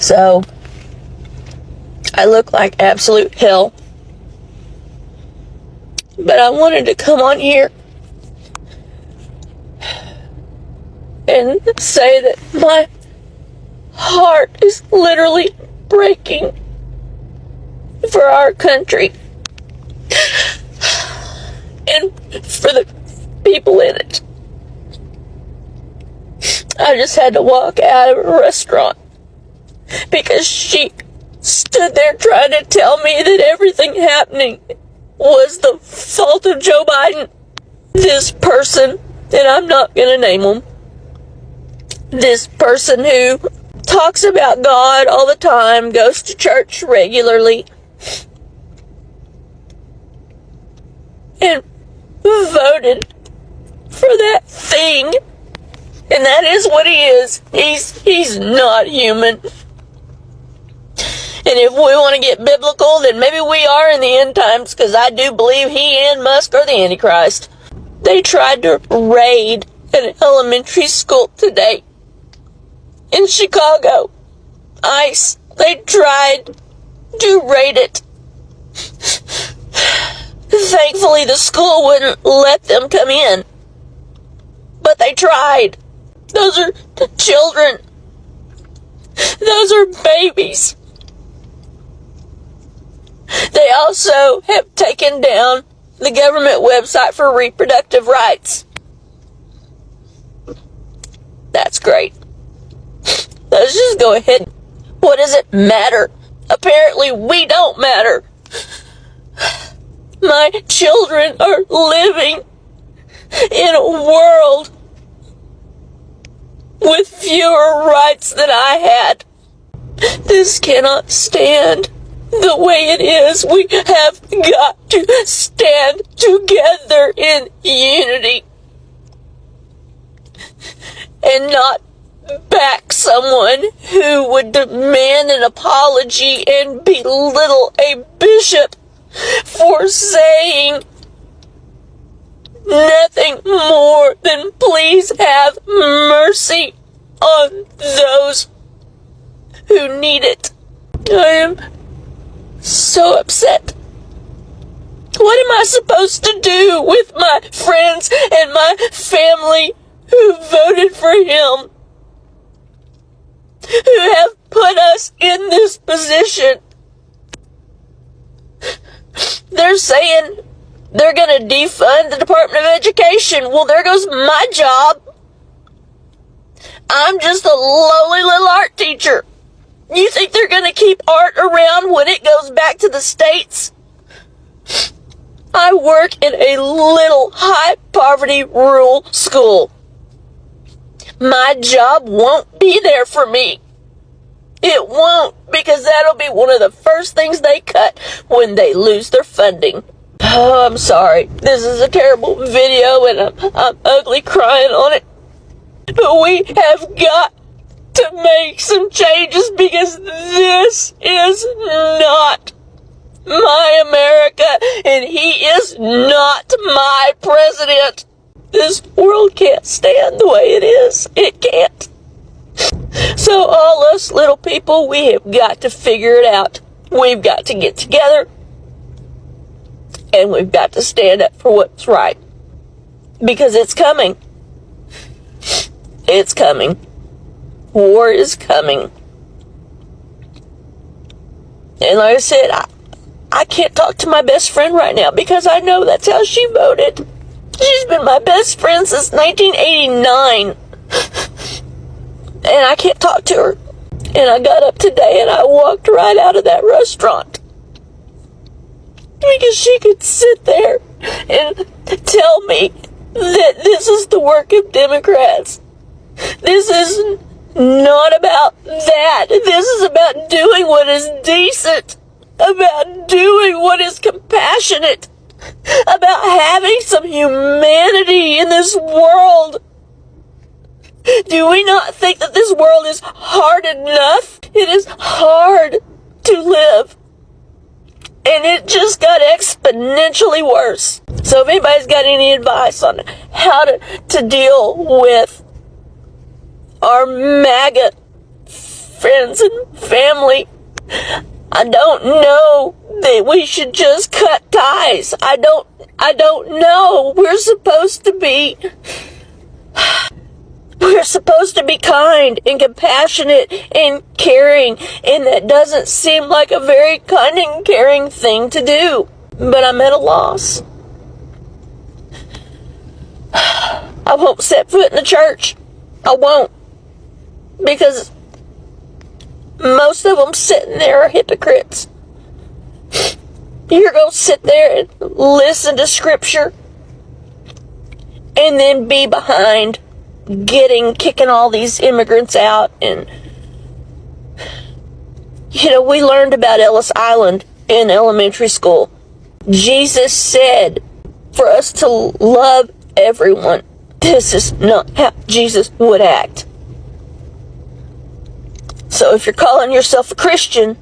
So, I look like absolute hell. But I wanted to come on here and say that my heart is literally breaking for our country and for the people in it. I just had to walk out of a restaurant because she stood there trying to tell me that everything happening was the fault of Joe Biden. This person, and I'm not gonna name him, this person who talks about God all the time, goes to church regularly, and voted for that thing. And that is what he is. He's not human. And if we want to get biblical, then maybe we are in the end times, because I do believe he and Musk are the Antichrist. They tried to raid an elementary school today in Chicago. ICE. They tried to raid it. Thankfully, the school wouldn't let them come in. But they tried. Those are children. Those are babies. They also have taken down the government website for reproductive rights. That's great. Let's just go ahead. What does it matter? Apparently we don't matter. My children are living in a world with fewer rights than I had. This cannot stand the way it is. We have got to stand together in unity and not back someone who would demand an apology and belittle a bishop for saying nothing more than please have mercy on those who need it. I am so upset. What am I supposed to do with my friends and my family who voted for him, who have put us in this position? They're saying they're going to defund the Department of Education. Well, there goes my job. I'm just a lowly little art teacher. You think they're going to keep art around when it goes back to the states? I work in a little high-poverty rural school. My job won't be there for me. It won't, because that'll be one of the first things they cut when they lose their funding. Oh, I'm sorry. This is a terrible video, and I'm ugly crying on it. But we have got to make some changes, because this is not my America, and he is not my president. This world can't stand the way it is. It can't. So all us little people, we have got to figure it out. We've got to get together, and we've got to stand up for what's right. Because it's coming. It's coming. War is coming. And like I said, I can't talk to my best friend right now because I know that's how she voted. She's been my best friend since 1989. And I can't talk to her. And I got up today and I walked right out of that restaurant. Because she could sit there and tell me that this is the work of Democrats. This is not about that. This is about doing what is decent, about doing what is compassionate, about having some humanity in this world. Do we not think that this world is hard enough? It is hard to live. And it just got exponentially worse. So if anybody's got any advice on how to deal with our MAGA friends and family. I don't know that we should just cut ties. I don't know. We're supposed to be kind and compassionate and caring, and that doesn't seem like a very kind and caring thing to do. But I'm at a loss. I won't set foot in the church. I won't. Because most of them sitting there are hypocrites. You're going to sit there and listen to scripture and then be behind kicking all these immigrants out. And, we learned about Ellis Island in elementary school. Jesus said for us to love everyone. This is not how Jesus would act. So if you're calling yourself a Christian,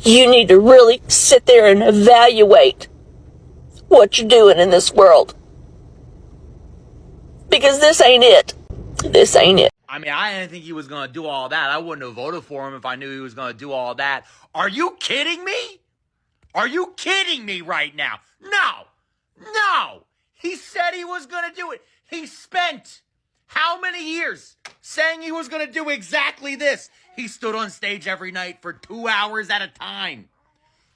you need to really sit there and evaluate what you're doing in this world. Because this ain't it. This ain't it. I mean, I didn't think he was going to do all that. I wouldn't have voted for him if I knew he was going to do all that. Are you kidding me? Are you kidding me right now? No. He said he was going to do it. He spent how many years saying he was going to do exactly this? He stood on stage every night for 2 hours at a time.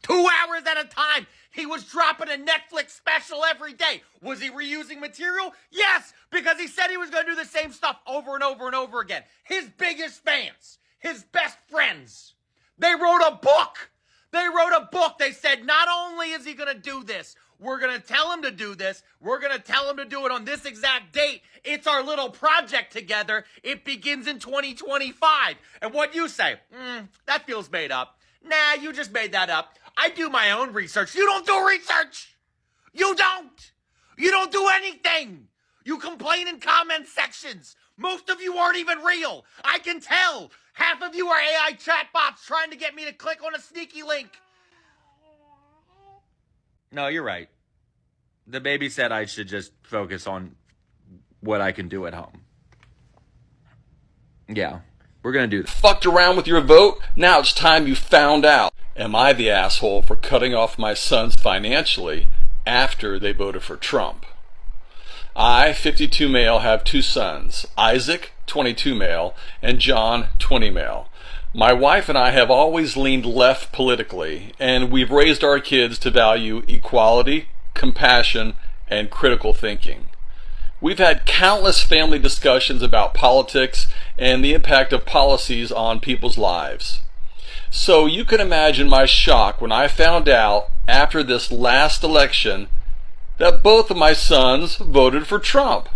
2 hours at a time. He was dropping a Netflix special every day. Was he reusing material? Yes, because he said he was going to do the same stuff over and over and over again. His biggest fans, his best friends, they wrote a book. They said, not only is he going to do this, we're going to tell him to do this. We're going to tell him to do it on this exact date. It's our little project together. It begins in 2025. And what you say? That feels made up. Nah, you just made that up. I do my own research. You don't do research. You don't do anything. You complain in comment sections. Most of you aren't even real. I can tell. Half of you are AI chatbots trying to get me to click on a sneaky link. No, you're right. The baby said I should just focus on what I can do at home. Yeah, we're going to do that. Fucked around with your vote? Now it's time you found out. Am I the asshole for cutting off my sons financially after they voted for Trump? I, 52 male, have two sons, Isaac, 22 male, and John, 20 male. My wife and I have always leaned left politically, and we've raised our kids to value equality, compassion, and critical thinking. We've had countless family discussions about politics and the impact of policies on people's lives. So you can imagine my shock when I found out after this last election that both of my sons voted for Trump.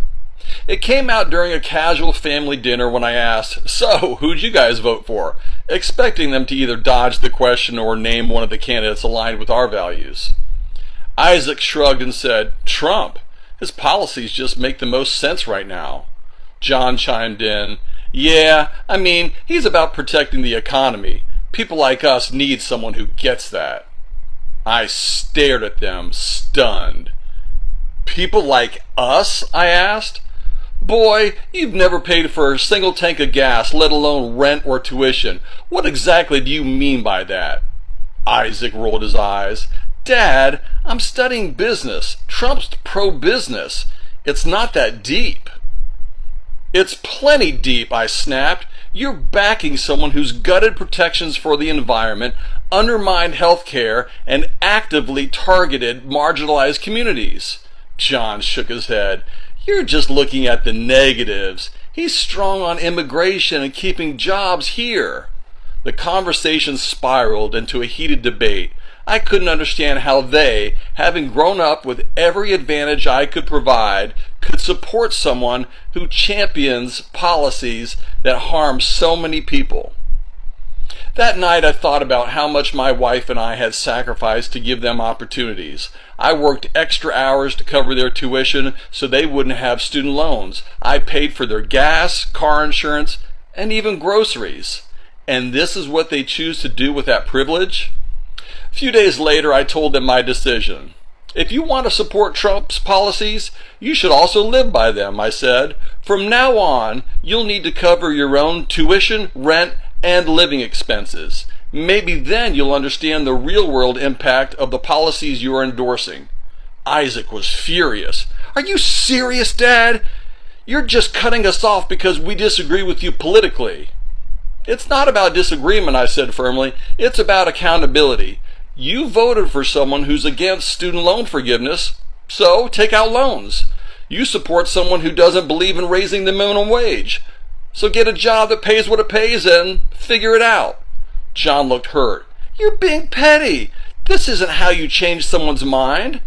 It came out during a casual family dinner when I asked, "So, who'd you guys vote for?" expecting them to either dodge the question or name one of the candidates aligned with our values. Isaac shrugged and said, "Trump. His policies just make the most sense right now." John chimed in, "Yeah, I mean, he's about protecting the economy. People like us need someone who gets that." I stared at them, stunned. "People like us?" I asked. "Boy, you've never paid for a single tank of gas, let alone rent or tuition. What exactly do you mean by that?" Isaac rolled his eyes. "Dad, I'm studying business. Trump's pro-business. It's not that deep." "It's plenty deep," I snapped. "You're backing someone who's gutted protections for the environment, undermined health care, and actively targeted marginalized communities." John shook his head. "You're just looking at the negatives. He's strong on immigration and keeping jobs here." The conversation spiraled into a heated debate. I couldn't understand how they, having grown up with every advantage I could provide, could support someone who champions policies that harm so many people. That night I thought about how much my wife and I had sacrificed to give them opportunities. I worked extra hours to cover their tuition so they wouldn't have student loans. I paid for their gas, car insurance, and even groceries. And this is what they choose to do with that privilege? A few days later I told them my decision. If you want to support Trump's policies, you should also live by them, I said. From now on, you'll need to cover your own tuition, rent, and living expenses. Maybe then you'll understand the real-world impact of the policies you are endorsing. Isaac was furious. Are you serious, Dad? You're just cutting us off because we disagree with you politically. It's not about disagreement, I said firmly. It's about accountability. You voted for someone who's against student loan forgiveness, so take out loans. You support someone who doesn't believe in raising the minimum wage, so get a job that pays what it pays and figure it out. John looked hurt. You're being petty. This isn't how you change someone's mind.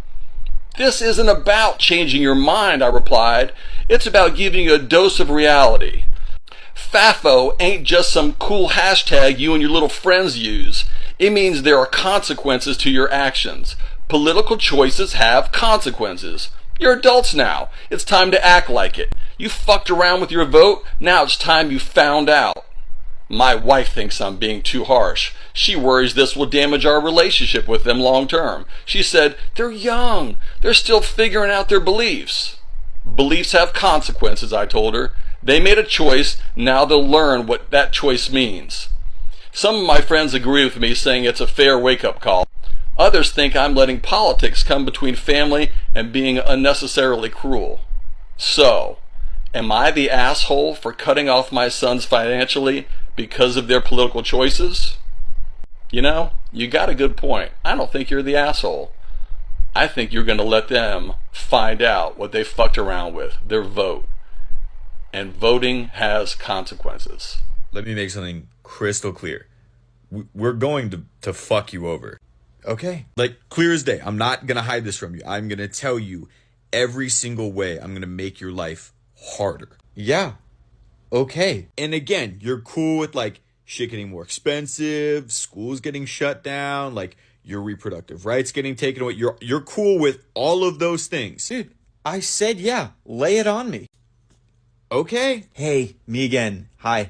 This isn't about changing your mind, I replied. It's about giving you a dose of reality. FAFO ain't just some cool hashtag you and your little friends use. It means there are consequences to your actions. Political choices have consequences. You're adults now. It's time to act like it. You fucked around with your vote. Now it's time you found out. My wife thinks I'm being too harsh. She worries this will damage our relationship with them long term. She said, they're young. They're still figuring out their beliefs. Beliefs have consequences, I told her. They made a choice. Now they'll learn what that choice means. Some of my friends agree with me, saying it's a fair wake-up call. Others think I'm letting politics come between family and being unnecessarily cruel. So, am I the asshole for cutting off my sons financially because of their political choices? You know, you got a good point. I don't think you're the asshole. I think you're going to let them find out what they fucked around with, their vote. And voting has consequences. Let me make something crystal clear. We're going to fuck you over. Okay? Like, clear as day. I'm not going to hide this from you. I'm going to tell you every single way I'm going to make your life harder. Yeah. Okay. And again, you're cool with, like, shit getting more expensive, schools getting shut down, like, your reproductive rights getting taken away. You're cool with all of those things. Dude, I said yeah. Lay it on me. Okay. Hey, me again. Hi.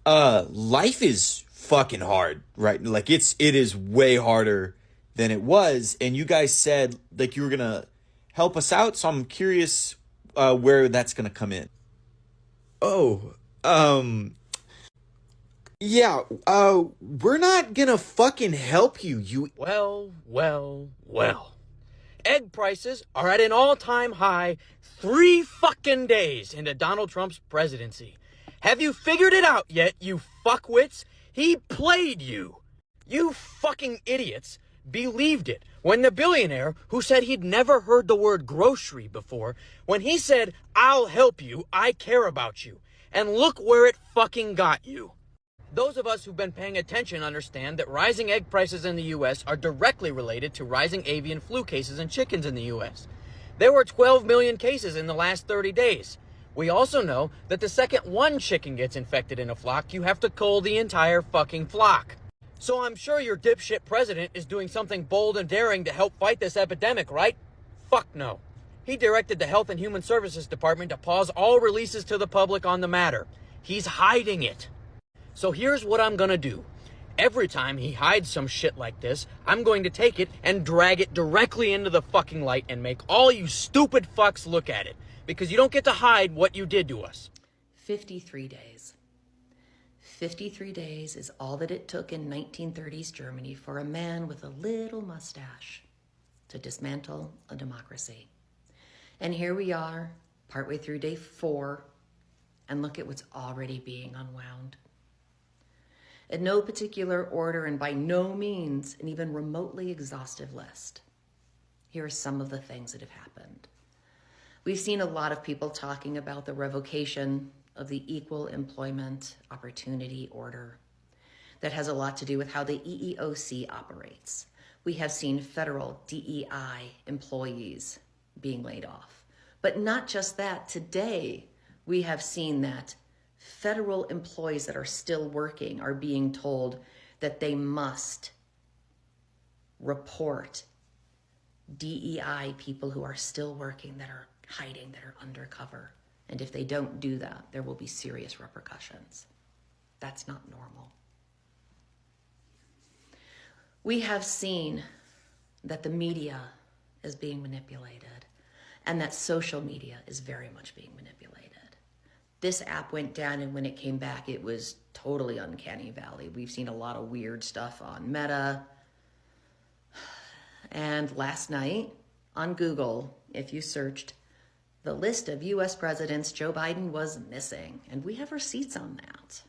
Life is fucking hard, right? Like it is way harder than it was. And you guys said like you were gonna help us out, so I'm curious where that's gonna come in. Oh, yeah, we're not gonna fucking help you, Well. Egg prices are at an all-time high 3 fucking days into Donald Trump's presidency. Have you figured it out yet, you fuckwits? He played you. You fucking idiots believed it when the billionaire who said he'd never heard the word grocery before, when he said, I'll help you, I care about you. And look where it fucking got you. Those of us who've been paying attention understand that rising egg prices in the U.S. are directly related to rising avian flu cases in chickens in the U.S. There were 12 million cases in the last 30 days. We also know that the second one chicken gets infected in a flock, you have to cull the entire fucking flock. So I'm sure your dipshit president is doing something bold and daring to help fight this epidemic, right? Fuck no. He directed the Health and Human Services Department to pause all releases to the public on the matter. He's hiding it. So here's what I'm gonna do. Every time he hides some shit like this, I'm going to take it and drag it directly into the fucking light and make all you stupid fucks look at it. Because you don't get to hide what you did to us. 53 days. 53 days is all that it took in 1930s Germany for a man with a little mustache to dismantle a democracy. And here we are, partway through day 4, and look at what's already being unwound. In no particular order and by no means an even remotely exhaustive list, here are some of the things that have happened. We've seen a lot of people talking about the revocation of the Equal Employment Opportunity Order. That has a lot to do with how the EEOC operates. We have seen federal DEI employees being laid off. But not just that, today we have seen that federal employees that are still working are being told that they must report DEI people who are still working, that are hiding, that are undercover. And if they don't do that, there will be serious repercussions. That's not normal. We have seen that the media is being manipulated, and that social media is very much being manipulated. This app went down, and when it came back, it was totally uncanny valley. We've seen a lot of weird stuff on Meta. And last night on Google, if you searched, the list of US presidents, Joe Biden was missing, and we have receipts on that.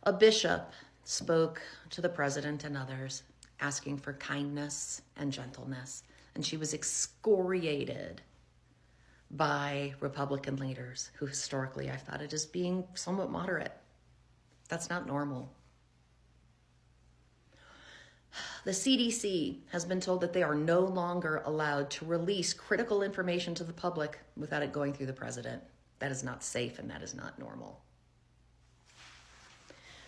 A bishop spoke to the president and others, asking for kindness and gentleness, and she was excoriated by Republican leaders who historically I've thought it as being somewhat moderate. That's not normal. The CDC has been told that they are no longer allowed to release critical information to the public without it going through the president. That is not safe and that is not normal.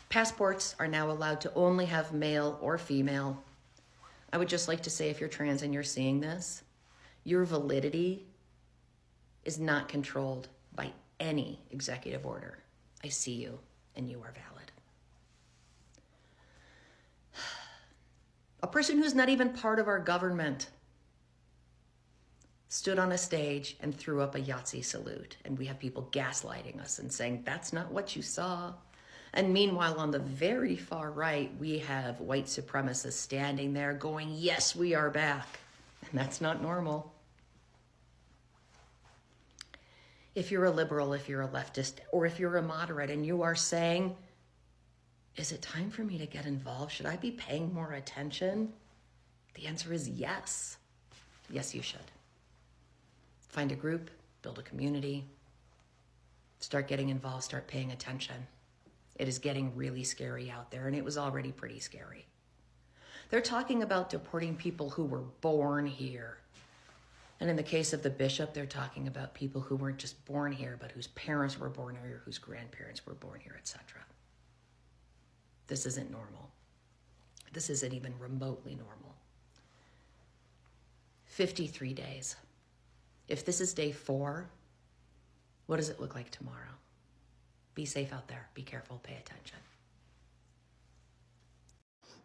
Passports are now allowed to only have male or female. I would just like to say, if you're trans and you're seeing this, your validity is not controlled by any executive order. I see you and you are valid. A person who's not even part of our government stood on a stage and threw up a Yahtzee salute, and we have people gaslighting us and saying, that's not what you saw. And meanwhile, on the very far right, we have white supremacists standing there going, yes, we are back. And that's not normal. If you're a liberal, if you're a leftist, or if you're a moderate and you are saying, is it time for me to get involved? Should I be paying more attention? The answer is yes. Yes, you should. Find a group, build a community, start getting involved, start paying attention. It is getting really scary out there, and it was already pretty scary. They're talking about deporting people who were born here. And in the case of the bishop, they're talking about people who weren't just born here, but whose parents were born here, whose grandparents were born here, etc. This isn't normal. This isn't even remotely normal. 53 days. If this is day 4, what does it look like tomorrow? Be safe out there. Be careful. Pay attention.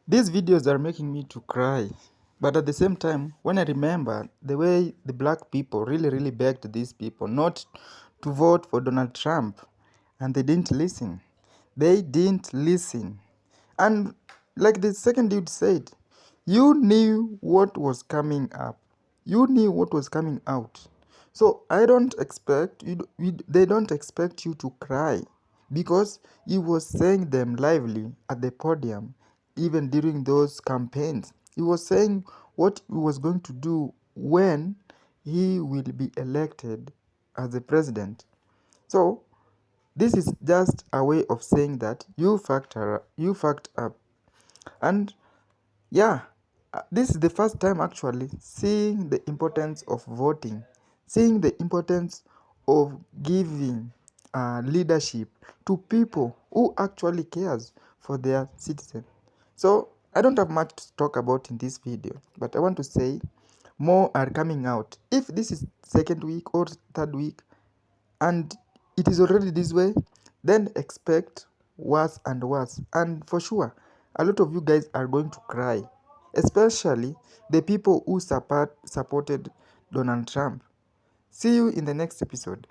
These videos are making me to cry. But at the same time, when I remember the way the black people really begged these people not to vote for Donald Trump, and they didn't listen. They didn't listen. And like the second dude said, you knew what was coming up. You knew what was coming out. So I don't expect they don't expect you to cry, because he was saying them lively at the podium, even during those campaigns. He was saying what he was going to do when he will be elected as the president. So this is just a way of saying that you fucked up. And yeah, this is the first time actually seeing the importance of voting, seeing the importance of giving leadership to people who actually cares for their citizens. So I don't have much to talk about in this video, but I want to say more are coming out. If this is second week or third week and it is already this way, then expect worse and worse. And for sure, a lot of you guys are going to cry, especially the people who supported Donald Trump. See you in the next episode.